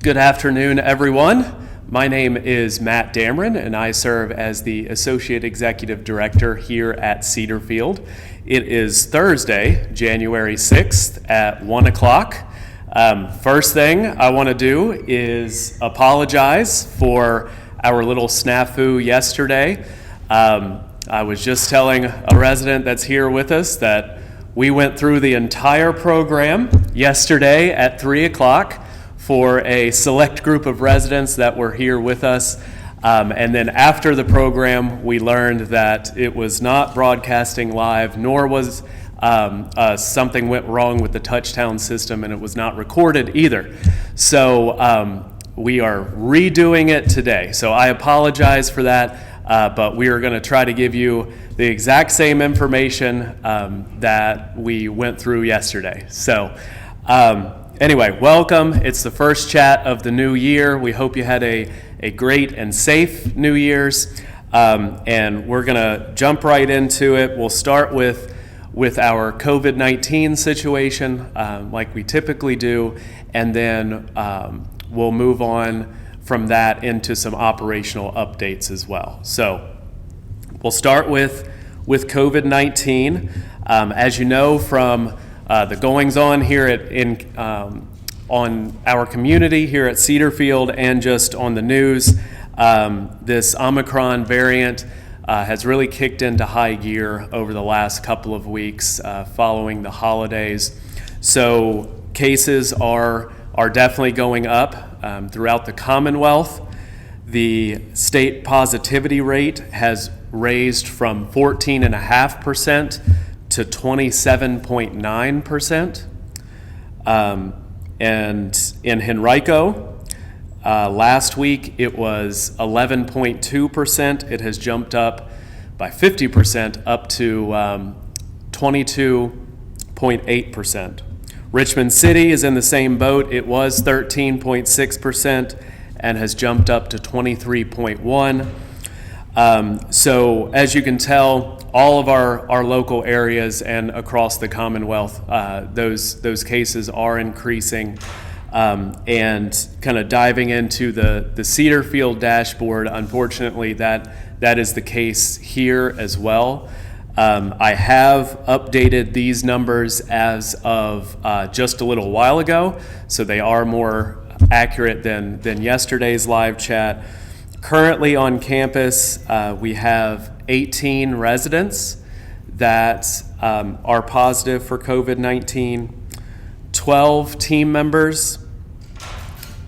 Good afternoon, everyone. My name is Matt Dameron, and I serve as the Associate Executive Director here at Cedarfield. It is Thursday, January 6th at 1 o'clock. First thing I want to do is apologize for our little snafu yesterday. I was just telling a resident that's here with us that we went through the entire program yesterday at 3 o'clock for a select group of residents that were here with us. And then after the program, we learned that it was not broadcasting live, nor was something went wrong with the touchdown system, and it was not recorded either. So we are redoing it today. So I apologize for that, but we are going to try to give you the exact same information that we went through yesterday. So anyway, welcome. It's the first chat of the new year. We hope you had a great and safe New Year's. And we're going to jump right into it. We'll start with our COVID-19 situation, like we typically do, and then we'll move on from that into some operational updates as well. So we'll start with COVID-19. As you know from the goings-on here on our community here at Cedarfield and just on the news, this Omicron variant has really kicked into high gear over the last couple of weeks following the holidays. So cases are definitely going up throughout the Commonwealth. The state positivity rate has raised from 14.5% to 27.9%. And in Henrico, last week it was 11.2%. It has jumped up by 50% up to 22.8%. Richmond City is in the same boat. It was 13.6% and has jumped up to 23.1%. So as you can tell, all of our local areas and across the Commonwealth, those cases are increasing. And kind of diving into the Cedarfield dashboard, unfortunately, that is the case here as well. I have updated these numbers as of just a little while ago, so they are more accurate than yesterday's live chat. Currently on campus, we have 18 residents that are positive for COVID-19, 12 team members,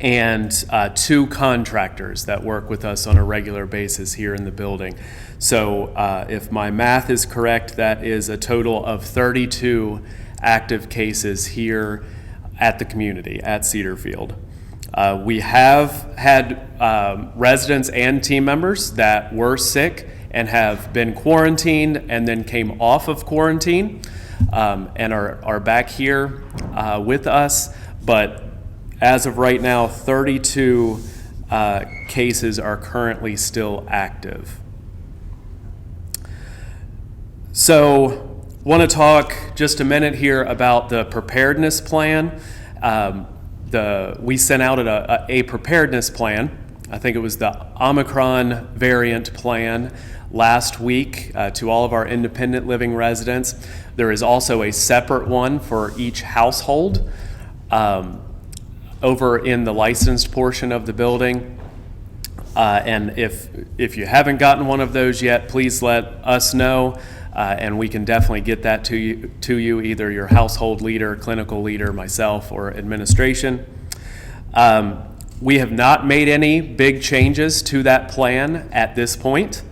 and 2 contractors that work with us on a regular basis here in the building. So if my math is correct, that is a total of 32 active cases here at the community at Cedarfield. We have had residents and team members that were sick and have been quarantined and then came off of quarantine and are back here with us. But as of right now, 32 cases are currently still active. So want to talk just a minute here about the Preparedness Plan. We sent out a preparedness plan. I think it was the Omicron variant plan last week to all of our independent living residents. There is also a separate one for each household over in the licensed portion of the building. And if you haven't gotten one of those yet, please let us know. And we can definitely get that to you, either your household leader, clinical leader, myself, or administration. We have not made any big changes to that plan at this point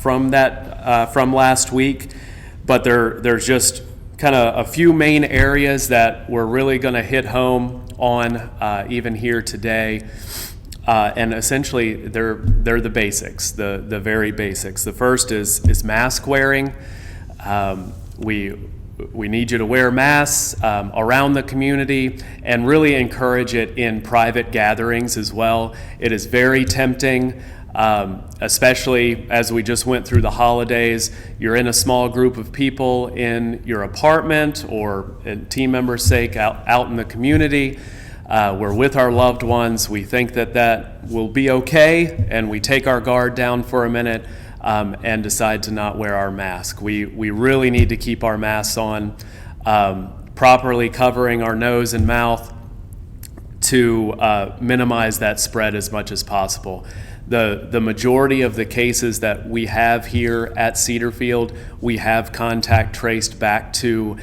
from last week, but there's just kind of a few main areas that we're really going to hit home on even here today. And essentially, they're the basics, the very basics. The first is mask wearing. We need you to wear masks around the community and really encourage it in private gatherings as well. It is very tempting, especially as we just went through the holidays. You're in a small group of people in your apartment or, in team members' sake, out in the community. we're with our loved ones, we think that that will be okay, and we take our guard down for a minute and decide to not wear our mask. We really need to keep our masks on, properly covering our nose and mouth to minimize that spread as much as possible. The majority of the cases that we have here at Cedarfield, we have contact traced back to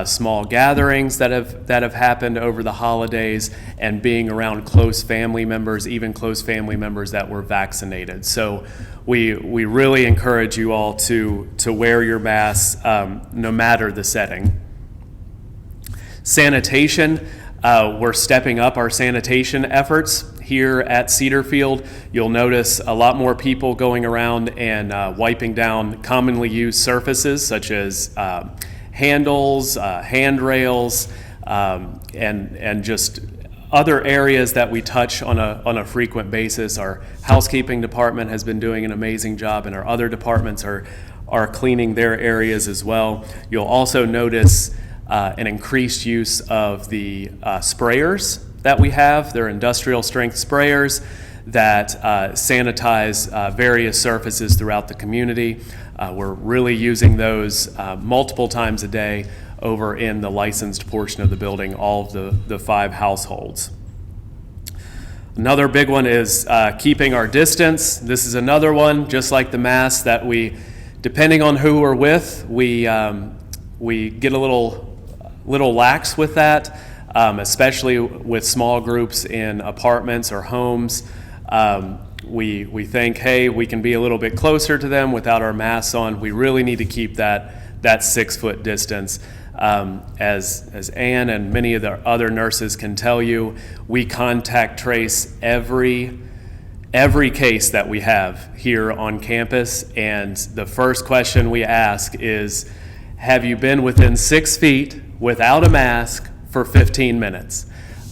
small gatherings that have happened over the holidays and being around close family members, even close family members that were vaccinated. So we really encourage you all to wear your masks no matter the setting. Sanitation, we're stepping up our sanitation efforts here at Cedarfield. You'll notice a lot more people going around and wiping down commonly used surfaces such as handles, handrails, and just other areas that we touch on a frequent basis. Our housekeeping department has been doing an amazing job, and our other departments are cleaning their areas as well. You'll also notice an increased use of the sprayers that we have. They're industrial strength sprayers that sanitize various surfaces throughout the community. We're really using those multiple times a day over in the licensed portion of the building, all of the 5 households. Another big one is keeping our distance. This is another one, just like the mask, that we, depending on who we're with, we get a little lax with that. Especially with small groups in apartments or homes. We think, hey, we can be a little bit closer to them without our masks on. We really need to keep that 6-foot distance. As Ann and many of the other nurses can tell you, we contact trace every case that we have here on campus, and the first question we ask is, have you been within 6 feet without a mask for 15 minutes?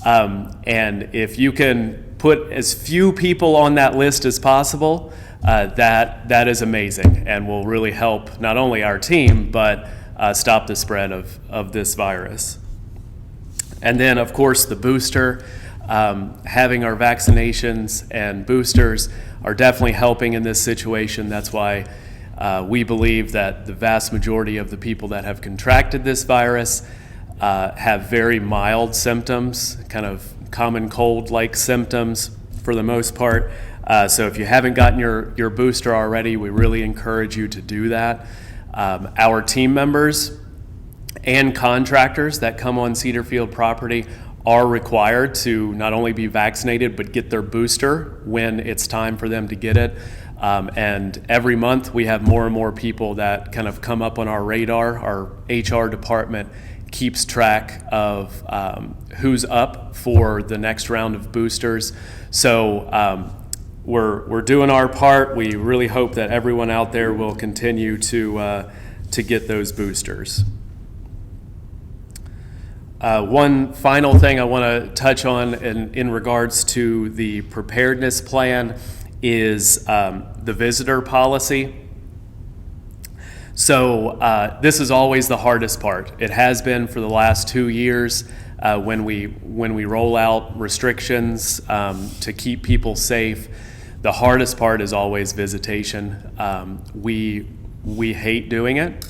And if you can put as few people on that list as possible, that is amazing and will really help not only our team, but stop the spread of this virus. And then, of course, the booster, having our vaccinations and boosters are definitely helping in this situation. That's why we believe that the vast majority of the people that have contracted this virus have very mild symptoms, kind of common cold-like symptoms for the most part. So if you haven't gotten your booster already, we really encourage you to do that. Our team members and contractors that come on Cedarfield property are required to not only be vaccinated, but get their booster when it's time for them to get it. And every month we have more and more people that kind of come up on our radar. Our HR department keeps track of who's up for the next round of boosters. So we're doing our part. We really hope that everyone out there will continue to get those boosters. One final thing I want to touch on in regards to the preparedness plan is the visitor policy. So this is always the hardest part. It has been for the last 2 years when we roll out restrictions to keep people safe. The hardest part is always visitation. We hate doing it.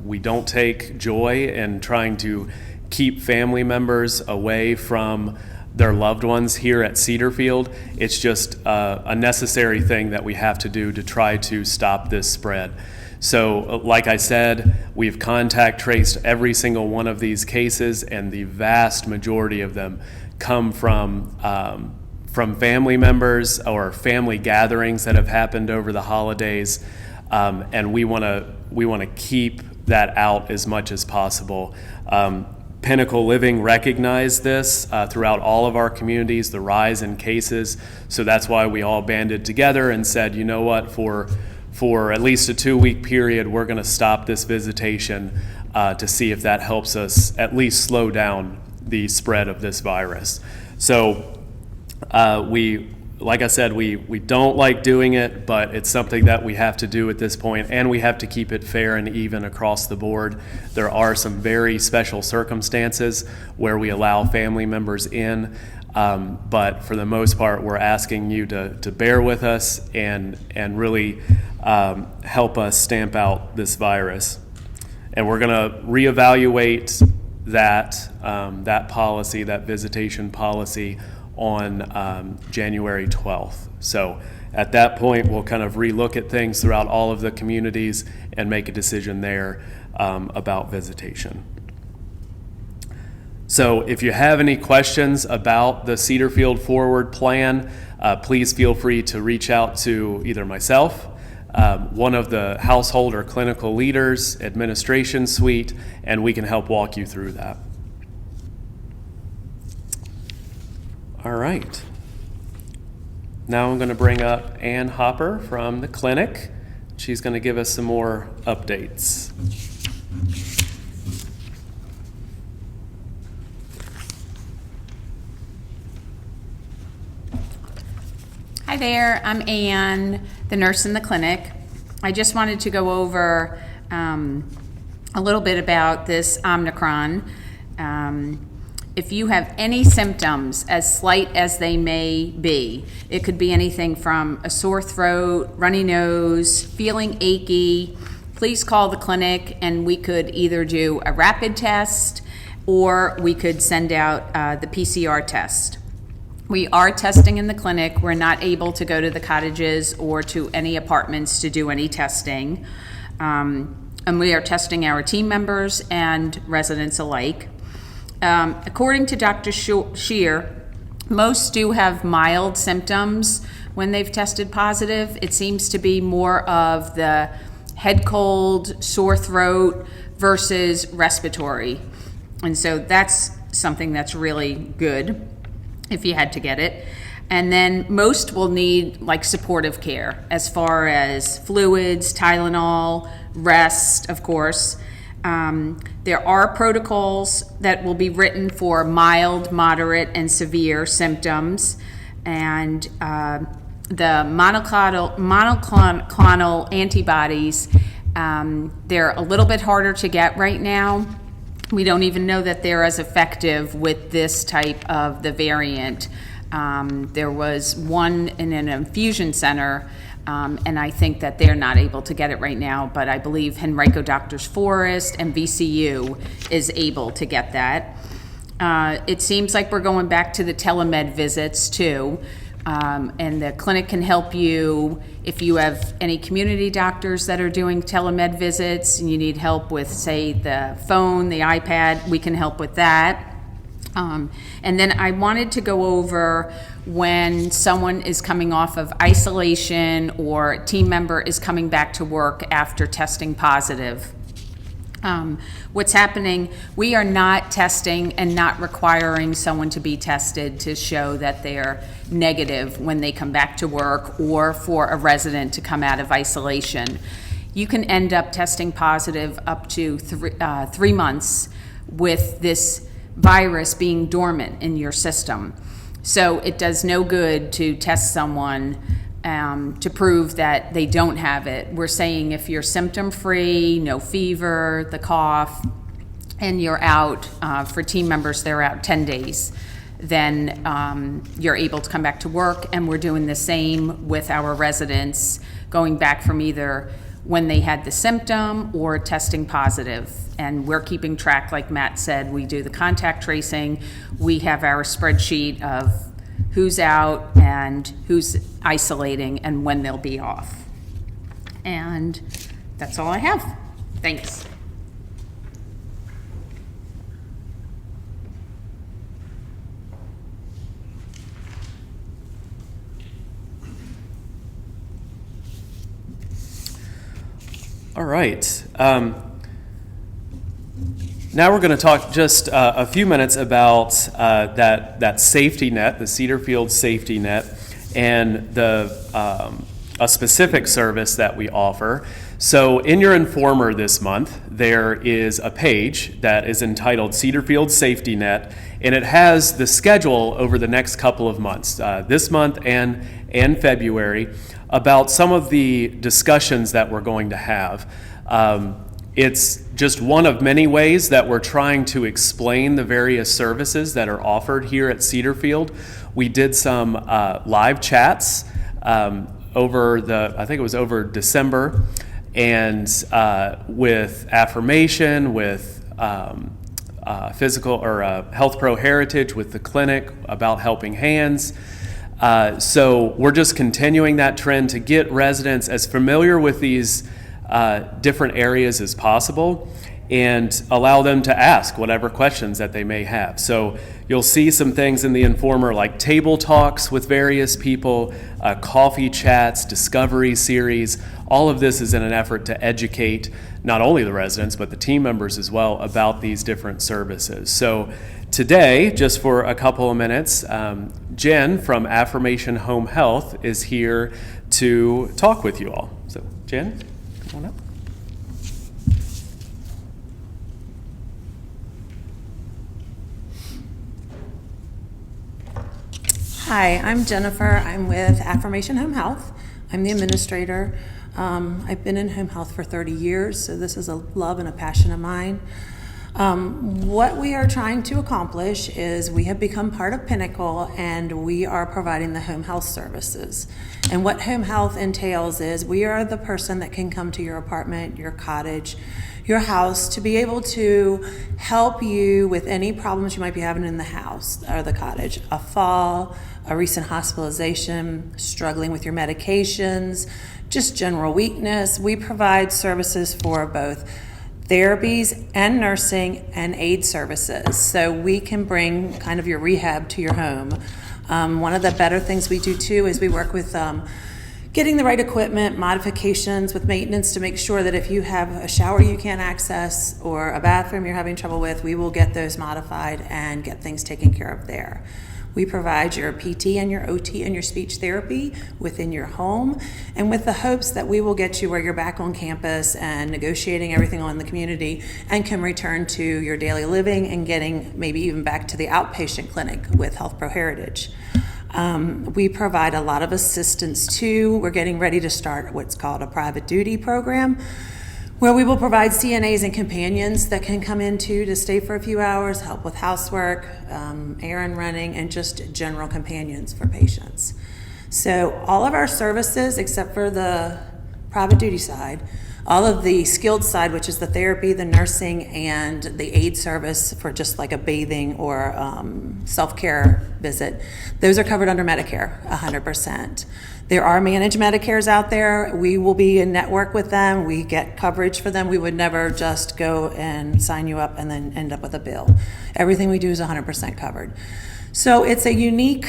We don't take joy in trying to keep family members away from their loved ones here at Cedarfield. It's just a necessary thing that we have to do to try to stop this spread. So like I said, we've contact traced every single one of these cases, and the vast majority of them come from family members or family gatherings that have happened over the holidays, and we want to keep that out as much as possible. Pinnacle Living recognized this throughout all of our communities, the rise in cases. So that's why we all banded together and said, you know what, for at least a 2-week period, we're going to stop this visitation to see if that helps us at least slow down the spread of this virus. So we like I said, we don't like doing it, but it's something that we have to do at this point, and we have to keep it fair and even across the board. There are some very special circumstances where we allow family members in, but for the most part, we're asking you to bear with us and really help us stamp out this virus. And we're going to reevaluate that policy, that visitation policy, on January 12th. So at that point, we'll kind of relook at things throughout all of the communities and make a decision there about visitation. So if you have any questions about the Cedarfield Forward Plan, please feel free to reach out to either myself, one of the household or clinical leaders, administration suite, and we can help walk you through that. All right. Now I'm going to bring up Ann Hopper from the clinic. She's going to give us some more updates. Hi there, I'm Ann, the nurse in the clinic. I just wanted to go over a little bit about this Omicron. If you have any symptoms, as slight as they may be, it could be anything from a sore throat, runny nose, feeling achy, please call the clinic and we could either do a rapid test or we could send out the PCR test. We are testing in the clinic. We're not able to go to the cottages or to any apartments to do any testing. And we are testing our team members and residents alike. According to Dr. Shear, most do have mild symptoms when they've tested positive. It seems to be more of the head cold, sore throat versus respiratory. And so that's something that's really good if you had to get it. And then most will need like supportive care as far as fluids, Tylenol, rest, of course. There are protocols that will be written for mild, moderate, and severe symptoms. And the monoclonal antibodies, they're a little bit harder to get right now. We don't even know that they're as effective with this type of the variant. There was one in an infusion center, and I think that they're not able to get it right now, but I believe Henrico Doctors Forest and VCU is able to get that. It seems like we're going back to the telemed visits too, and the clinic can help you if you have any community doctors that are doing telemed visits and you need help with, say, the phone, the iPad, we can help with that. And then I wanted to go over when someone is coming off of isolation or a team member is coming back to work after testing positive. What's happening, we are not testing and not requiring someone to be tested to show that they're negative when they come back to work or for a resident to come out of isolation. You can end up testing positive up to 3 months with this virus being dormant in your system. So it does no good to test someone to prove that they don't have it. We're saying if you're symptom-free, no fever, the cough, and you're out, for team members, they're out 10 days, then you're able to come back to work, and we're doing the same with our residents going back from either when they had the symptom or testing positive. And we're keeping track, like Matt said, we do the contact tracing. We have our spreadsheet of who's out and who's isolating and when they'll be off. And that's all I have. Thanks. All right. Now we're going to talk just a few minutes about that safety net, the Cedarfield Safety Net, and the a specific service that we offer. So in your informer this month, there is a page that is entitled Cedarfield Safety Net, and it has the schedule over the next couple of months, this month and February, about some of the discussions that we're going to have. It's just one of many ways that we're trying to explain the various services that are offered here at Cedarfield. We did some live chats I think it was over December, and with Affirmation, with physical or Health Pro Heritage, with the clinic about helping hands. So we're just continuing that trend to get residents as familiar with these different areas as possible and allow them to ask whatever questions that they may have. So you'll see some things in the informer like table talks with various people, coffee chats, discovery series. All of this is in an effort to educate not only the residents but the team members as well about these different services. So today, just for a couple of minutes, Jen from Affirmation Home Health is here to talk with you all. So Jen, come on up. Hi, I'm Jennifer. I'm with Affirmation Home Health. I'm the administrator. I've been in home health for 30 years, so this is a love and a passion of mine. What we are trying to accomplish is we have become part of Pinnacle, and we are providing the home health services. And what home health entails is we are the person that can come to your apartment, your cottage, your house to be able to help you with any problems you might be having in the house or the cottage. A fall, a recent hospitalization, struggling with your medications, just general weakness. We provide services for both therapies and nursing and aid services. So we can bring kind of your rehab to your home. One of the better things we do too is we work with getting the right equipment, modifications with maintenance to make sure that if you have a shower you can't access or a bathroom you're having trouble with, we will get those modified and get things taken care of there. We provide your PT and your OT and your speech therapy within your home, and with the hopes that we will get you where you're back on campus and negotiating everything on the community and can return to your daily living and getting maybe even back to the outpatient clinic with Health Pro Heritage. We provide a lot of assistance too. We're getting ready to start what's called a private duty program, where we will provide CNAs and companions that can come in too to stay for a few hours, help with housework, errand running, and just general companions for patients. So all of our services, except for the private duty side, all of the skilled side, which is the therapy, the nursing, and the aid service for just like a bathing or self-care visit, those are covered under Medicare, 100%. There are managed Medicares out there. We will be in network with them. We get coverage for them. We would never just go and sign you up and then end up with a bill. Everything we do is 100% covered. So it's a unique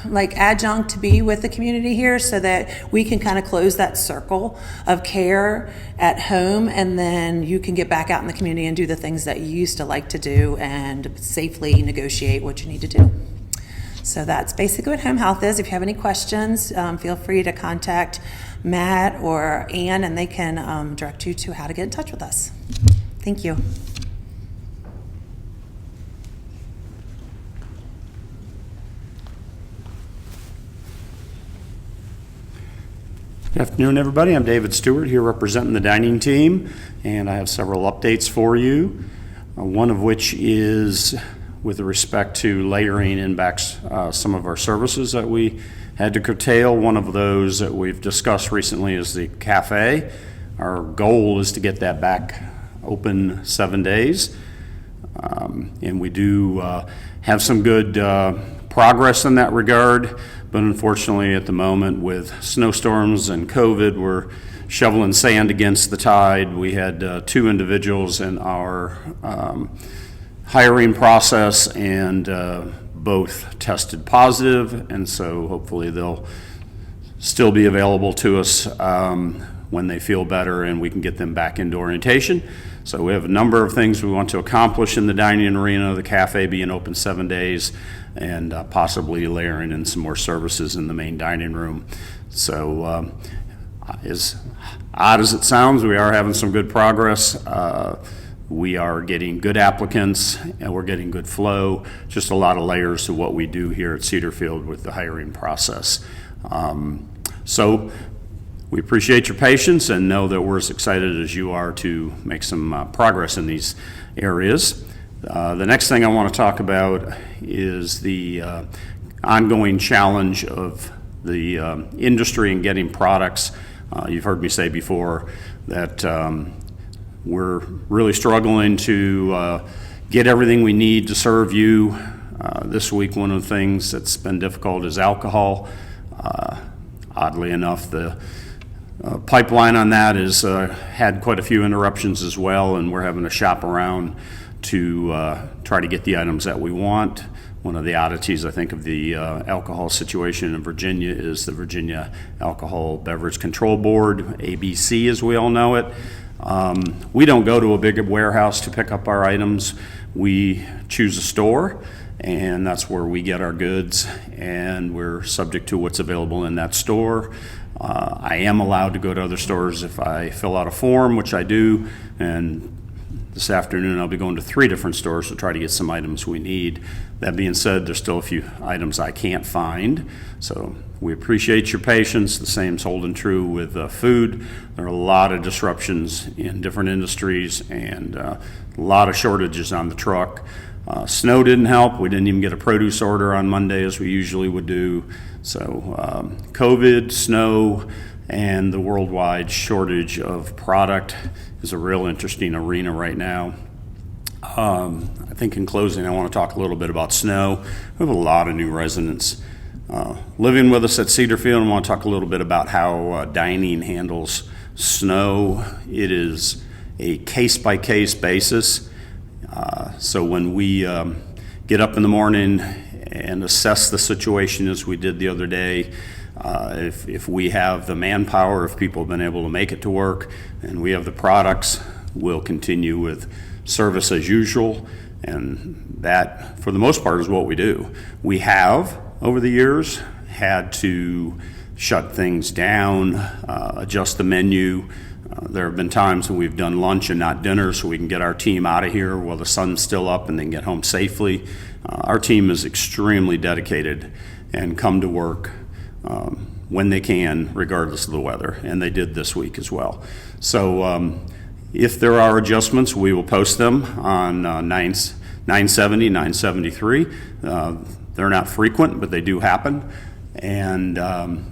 adjunct to be with the community here so that we can kind of close that circle of care at home, and then you can get back out in the community and do the things that you used to like to do and safely negotiate what you need to do. So that's basically what home health is. If you have any questions, feel free to contact Matt or Ann, and they can direct you to how to get in touch with us. Thank you. Good afternoon, everybody. I'm David Stewart here representing the dining team, and I have several updates for you, one of which is with respect to layering in back some of our services that we had to curtail. One of those that we've discussed recently is the cafe. Our goal is to get that back open 7 days, and we do have some good progress in that regard, but unfortunately at the moment with snowstorms and COVID, we're shoveling sand against the tide. We had 2 individuals in our hiring process, and both tested positive, and so hopefully they'll still be available to us when they feel better and we can get them back into orientation. So we have a number of things we want to accomplish in the dining arena, the cafe being open 7 days, and possibly layering in some more services in the main dining room. So As odd as it sounds, we are having some good progress. We are getting good applicants and we're getting good flow. Just a lot of layers to what we do here at Cedarfield with the hiring process. So we appreciate your patience and know that we're as excited as you are to make some progress in these areas. The next thing I want to talk about is the ongoing challenge of the industry in getting products. You've heard me say before that we're really struggling to get everything we need to serve you. This week, one of the things that's been difficult is alcohol. Oddly enough, the pipeline on that has had quite a few interruptions as well, and we're having to shop around to try to get the items that we want. One of the oddities, I think, of the alcohol situation in Virginia is the Virginia Alcohol Beverage Control Board, ABC as we all know it. We don't go to a big warehouse to pick up our items. We choose a store, and that's where we get our goods, and we're subject to what's available in that store. I am allowed to go to other stores if I fill out a form, which I do, and this afternoon I'll be going to 3 different stores to try to get some items we need. That being said, there's still a few items I can't find, so we appreciate your patience. The same's holding true with food. There are a lot of disruptions in different industries and a lot of shortages on the truck. Snow didn't help. We didn't even get a produce order on Monday as we usually would do. So COVID, snow, and the worldwide shortage of product is a real interesting arena right now. I think in closing, I want to talk a little bit about snow. We have a lot of new residents living with us at Cedarfield. I want to talk a little bit about how dining handles snow. It is a case-by-case basis. So when we get up in the morning and assess the situation as we did the other day, if we have the manpower, if people have been able to make it to work, and we have the products, we'll continue with service as usual. And that, for the most part, is what we do. We have, over the years, had to shut things down, adjust the menu. There have been times when we've done lunch and not dinner so we can get our team out of here while the sun's still up and then get home safely. Our team is extremely dedicated and come to work when they can, regardless of the weather, and they did this week as well. So if there are adjustments, we will post them on 970, 973. They're not frequent, but they do happen. And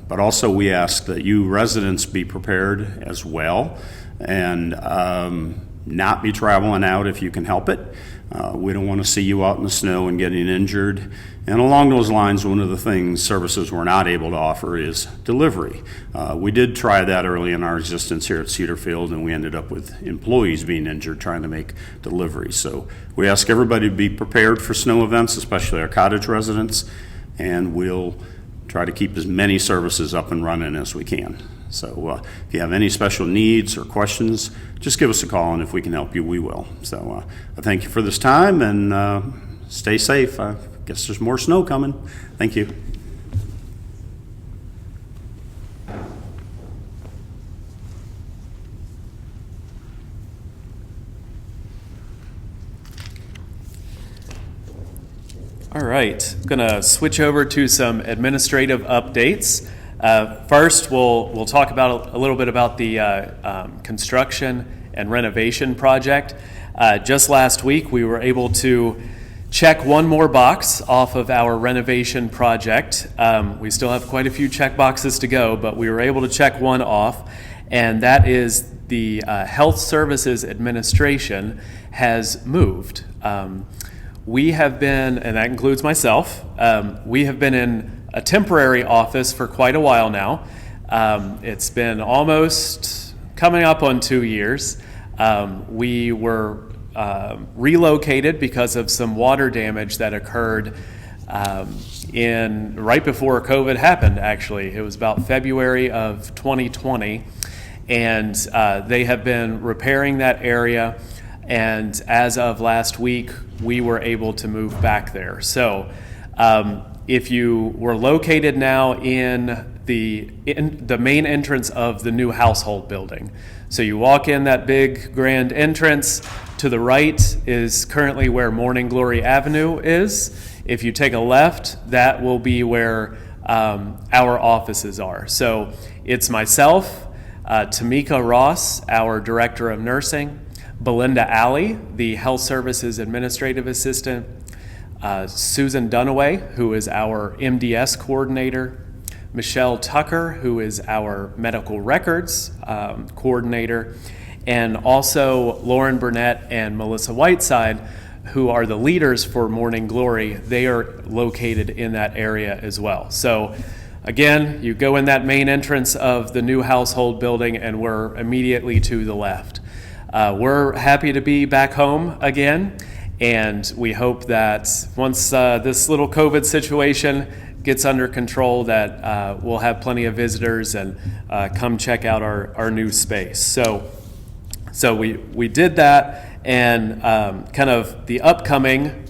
but also we ask that you residents be prepared as well and not be traveling out if you can help it. We don't want to see you out in the snow and getting injured. And along those lines, one of the things, services we're not able to offer is delivery. We did try that early in our existence here at Cedarfield, and we ended up with employees being injured trying to make deliveries. So we ask everybody to be prepared for snow events, especially our cottage residents, and we'll try to keep as many services up and running as we can. So if you have any special needs or questions, just give us a call, and if we can help you, we will. So I thank you for this time, and stay safe. I guess there's more snow coming. Thank you. All right, I'm gonna switch over to some administrative updates. First, we'll talk about a little bit about the construction and renovation project. Just last week, we were able to check one more box off of our renovation project. We still have quite a few check boxes to go, but we were able to check one off, and that is the Health Services Administration has moved. We have been, and that includes myself, we have been in a temporary office for quite a while now. It's been almost coming up on 2 years. We were relocated because of some water damage that occurred right before COVID happened, actually. It was about February of 2020, and they have been repairing that area, and as of last week, we were able to move back there. So if you were located now in the main entrance of the new household building. So you walk in that big grand entrance. To the right is currently where Morning Glory Avenue is. If you take a left, that will be where our offices are. So it's myself, Tamika Ross, our Director of Nursing, Belinda Alley, the Health Services Administrative Assistant, Susan Dunaway, who is our MDS Coordinator, Michelle Tucker, who is our Medical Records Coordinator, and also Lauren Burnett and Melissa Whiteside, who are the leaders for Morning Glory. They are located in that area as well. So again, you go in that main entrance of the new household building and we're immediately to the left. We're happy to be back home again, and we hope that once this little COVID situation gets under control, that we'll have plenty of visitors and come check out our new space. So we did that, and kind of the upcoming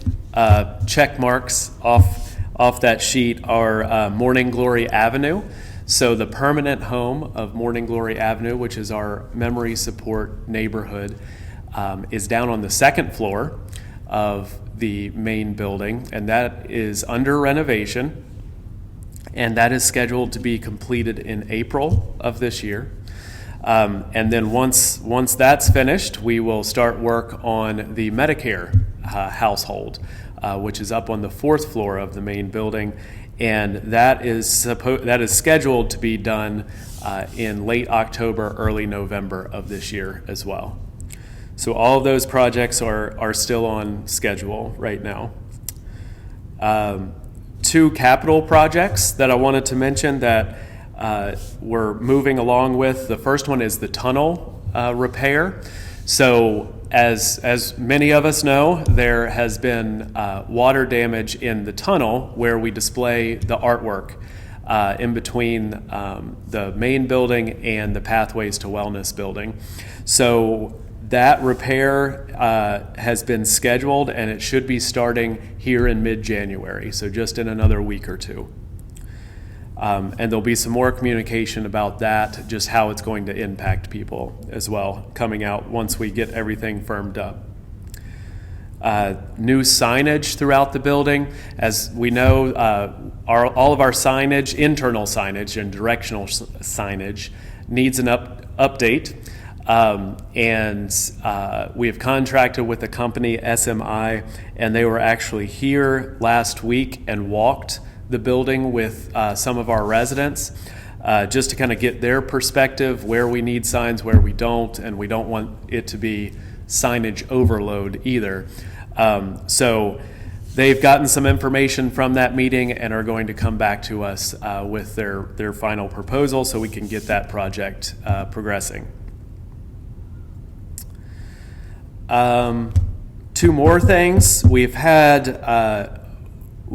check marks off that sheet are Morning Glory Avenue. So the permanent home of Morning Glory Avenue, which is our memory support neighborhood, is down on the second floor of the main building, and that is under renovation, and that is scheduled to be completed in April of this year. And then once that's finished, we will start work on the Medicare household, which is up on the fourth floor of the main building, and that is scheduled to be done in late October, early November of this year as well. So all of those projects are still on schedule right now. Two capital projects that I wanted to mention that we're moving along with. The first one is the tunnel repair. So as many of us know, there has been water damage in the tunnel where we display the artwork in between the main building and the Pathways to Wellness building. So that repair has been scheduled, and it should be starting here in mid-January, so just in another week or two. And there'll be some more communication about that, just how it's going to impact people as well, coming out once we get everything firmed up. New signage throughout the building. As we know, all of our signage, internal signage and directional signage, needs an update. And we have contracted with the company SMI, and they were actually here last week and walked the building with some of our residents, just to kind of get their perspective, where we need signs, where we don't, and we don't want it to be signage overload either. So they've gotten some information from that meeting and are going to come back to us with their final proposal so we can get that project progressing. Two more things. We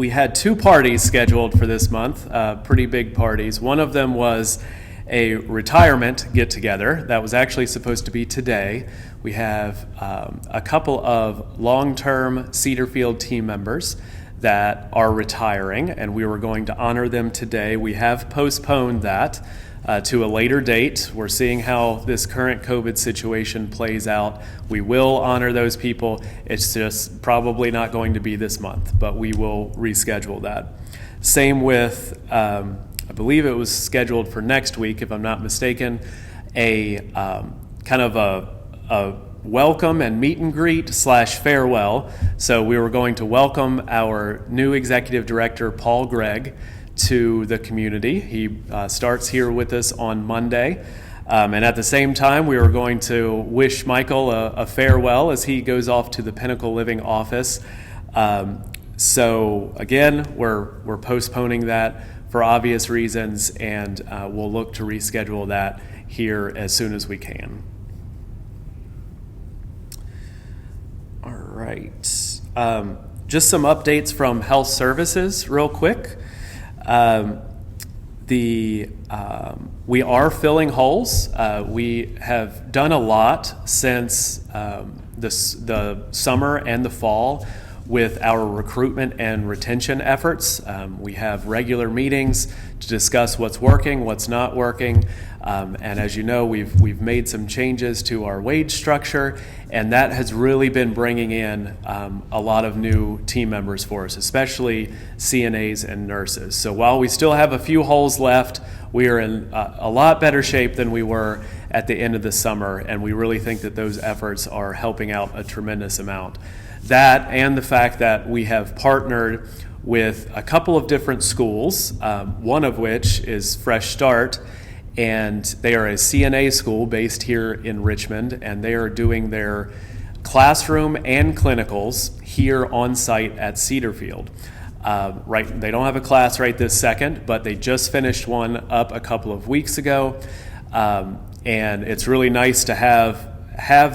had two parties scheduled for this month, pretty big parties. One of them was a retirement get-together that was actually supposed to be today. We have a couple of long-term Cedarfield team members that are retiring, and we were going to honor them today. We have postponed that to a later date. We're seeing how this current COVID situation plays out. We will honor those people. It's just probably not going to be this month, but we will reschedule that. Same with, I believe it was scheduled for next week, if I'm not mistaken, a kind of a welcome and meet and greet / farewell. So we were going to welcome our new executive director, Paul Gregg, to the community. He starts here with us on Monday. And at the same time, we were going to wish Michael a farewell as he goes off to the Pinnacle Living office. So again, we're postponing that for obvious reasons, and we'll look to reschedule that here as soon as we can. All right. Just some updates from health services real quick. We are filling holes. We have done a lot since the summer and the fall with our recruitment and retention efforts. We have regular meetings to discuss what's working, what's not working, and as you know, we've made some changes to our wage structure, and that has really been bringing in a lot of new team members for us, especially CNAs and nurses. So while we still have a few holes left, we are in a lot better shape than we were at the end of the summer, and we really think that those efforts are helping out a tremendous amount. That and the fact that we have partnered with a couple of different schools, one of which is Fresh Start, and they are a CNA school based here in Richmond, and they are doing their classroom and clinicals here on site at Cedarfield. They don't have a class right this second, but they just finished one up a couple of weeks ago, and it's really nice to have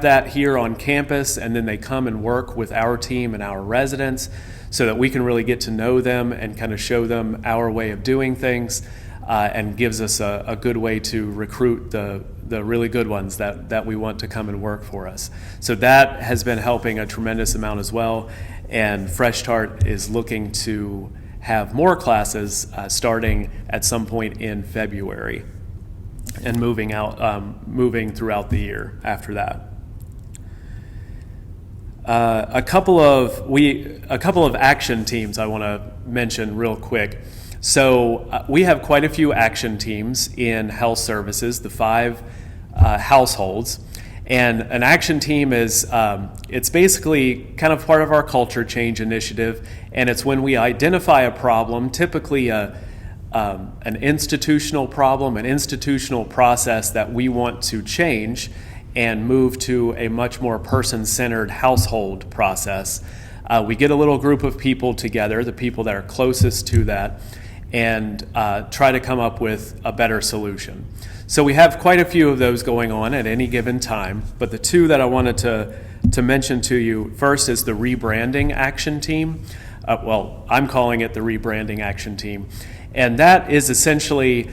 that here on campus, and then they come and work with our team and our residents so that we can really get to know them and kind of show them our way of doing things, and gives us a good way to recruit the really good ones that we want to come and work for us. So that has been helping a tremendous amount as well, and Fresh Start is looking to have more classes starting at some point in February and moving throughout the year after that. A couple of action teams I want to mention real quick. So we have quite a few action teams in health services, the 5 households, and an action team is it's basically kind of part of our culture change initiative, and it's when we identify a problem, typically an institutional problem, an institutional process that we want to change and move to a much more person-centered household process. We get a little group of people together, the people that are closest to that, and try to come up with a better solution. So we have quite a few of those going on at any given time, but the 2 that I wanted to mention to you first is the rebranding action team. I'm calling it the rebranding action team. And that is essentially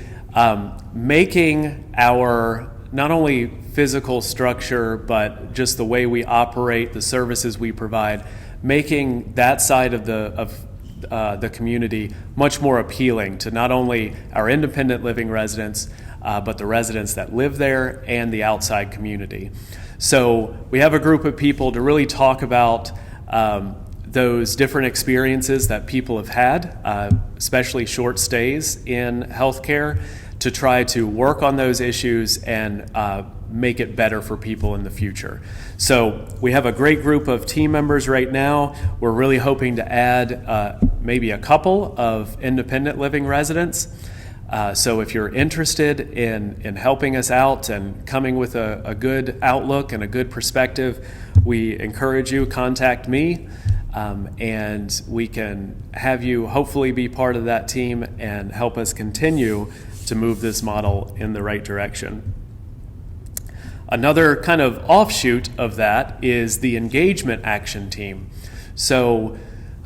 making our not only physical structure, but just the way we operate, the services we provide, making that side of the community much more appealing to not only our independent living residents, but the residents that live there and the outside community. So we have a group of people to really talk about those different experiences that people have had, especially short stays in healthcare, to try to work on those issues and make it better for people in the future. So we have a great group of team members right now. We're really hoping to add maybe a couple of independent living residents. So if you're interested in helping us out and coming with a good outlook and a good perspective, we encourage you, contact me. And we can have you hopefully be part of that team and help us continue to move this model in the right direction. Another kind of offshoot of that is the engagement action team. So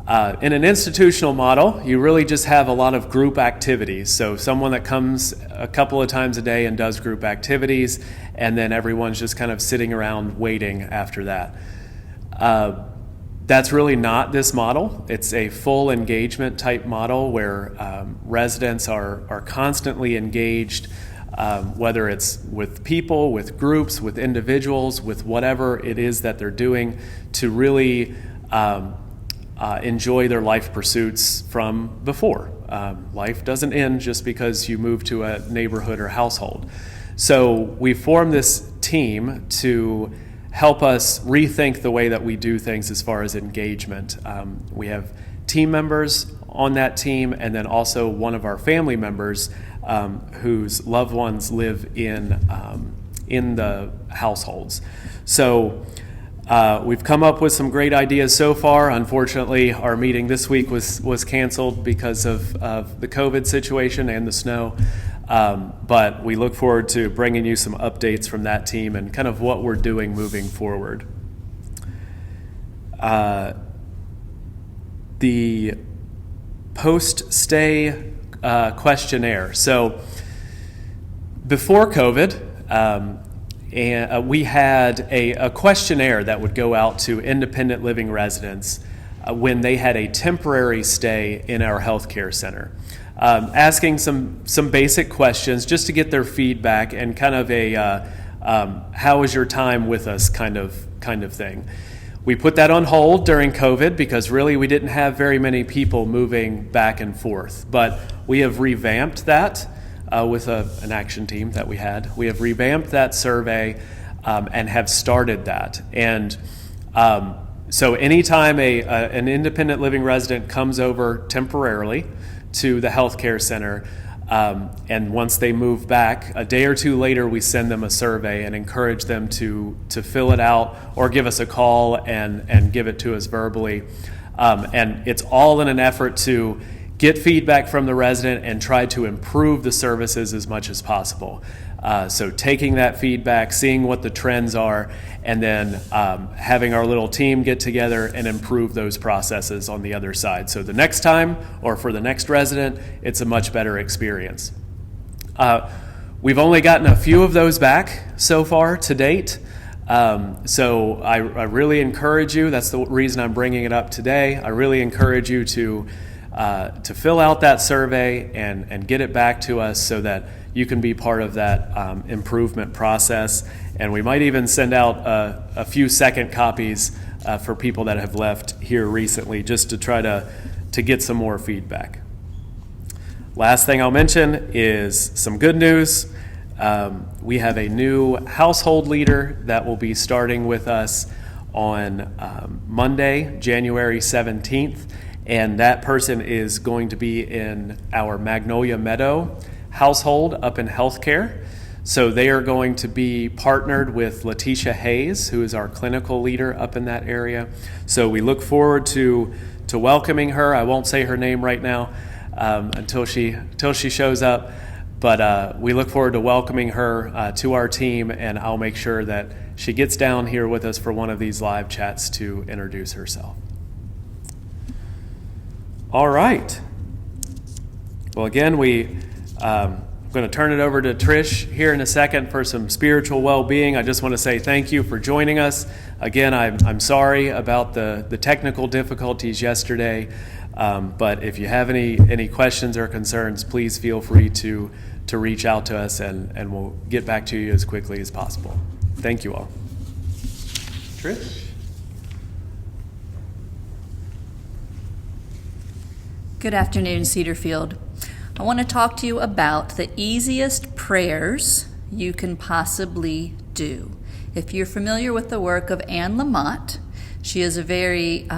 in an institutional model, you really just have a lot of group activities. So someone that comes a couple of times a day and does group activities, and then everyone's just kind of sitting around waiting after that. That's really not this model. It's a full engagement type model where residents are constantly engaged, whether it's with people, with groups, with individuals, with whatever it is that they're doing to really enjoy their life pursuits from before. Life doesn't end just because you move to a neighborhood or household. So we formed this team to help us rethink the way that we do things as far as engagement. We have team members on that team, and then also one of our family members whose loved ones live in the households. So we've come up with some great ideas so far. Unfortunately, our meeting this week was canceled because of the COVID situation and the snow. But we look forward to bringing you some updates from that team and kind of what we're doing moving forward. The post-stay questionnaire. So before COVID, we had a questionnaire that would go out to independent living residents when they had a temporary stay in our healthcare center. Asking some basic questions just to get their feedback and kind of a how was your time with us kind of thing. We put that on hold during COVID because really we didn't have very many people moving back and forth, but we have revamped that with an action team that we had. We have revamped that survey and have started that. And so anytime an independent living resident comes over temporarily to the healthcare center, and once they move back, a day or two later, we send them a survey and encourage them to fill it out or give us a call and give it to us verbally. And it's all in an effort to get feedback from the resident and try to improve the services as much as possible. So taking that feedback, seeing what the trends are, and then having our little team get together and improve those processes on the other side. So the next time, or for the next resident, it's a much better experience. We've only gotten a few of those back so far to date. So I really encourage you, that's the reason I'm bringing it up today, I really encourage you to fill out that survey and get it back to us so that you can be part of that improvement process. And we might even send out a few second copies for people that have left here recently just to try to get some more feedback. Last thing I'll mention is some good news. We have a new household leader that will be starting with us on Monday, January 17th. And that person is going to be in our Magnolia Meadow household up in healthcare. So they are going to be partnered with Letitia Hayes, who is our clinical leader up in that area. So we look forward to welcoming her. I won't say her name right now until she shows up, but we look forward to welcoming her to our team, and I'll make sure that she gets down here with us for one of these live chats to introduce herself. All right. Well, again, I'm going to turn it over to Trish here in a second for some spiritual well-being. I just want to say thank you for joining us. Again, I'm sorry about the technical difficulties yesterday, but if you have any questions or concerns, please feel free to reach out to us, and we'll get back to you as quickly as possible. Thank you all. Trish? Good afternoon, Cedarfield. I want to talk to you about the easiest prayers you can possibly do. If you're familiar with the work of Anne Lamott, she is a very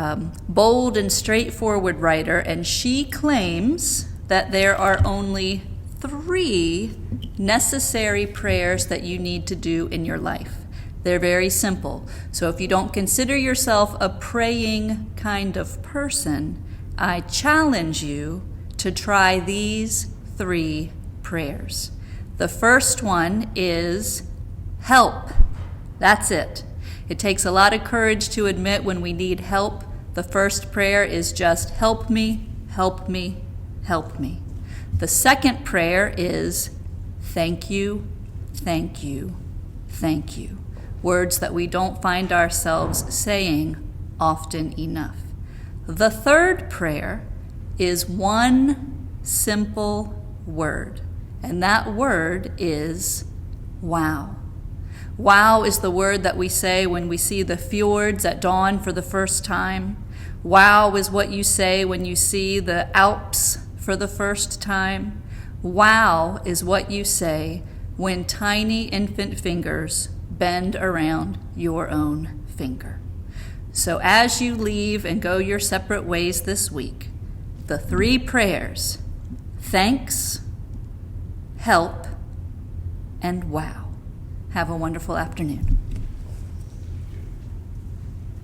bold and straightforward writer, and she claims that there are only 3 necessary prayers that you need to do in your life. They're very simple. So if you don't consider yourself a praying kind of person, I challenge you to try these 3 prayers. The first one is help. That's it. It takes a lot of courage to admit when we need help. The first prayer is just help me, help me, help me. The second prayer is thank you, thank you, thank you. Words that we don't find ourselves saying often enough. The third prayer is one simple word, and that word is wow. Wow is the word that we say when we see the fjords at dawn for the first time. Wow is what you say when you see the Alps for the first time. Wow is what you say when tiny infant fingers bend around your own finger. So as you leave and go your separate ways this week, the 3 prayers, thanks, help, and wow. Have a wonderful afternoon.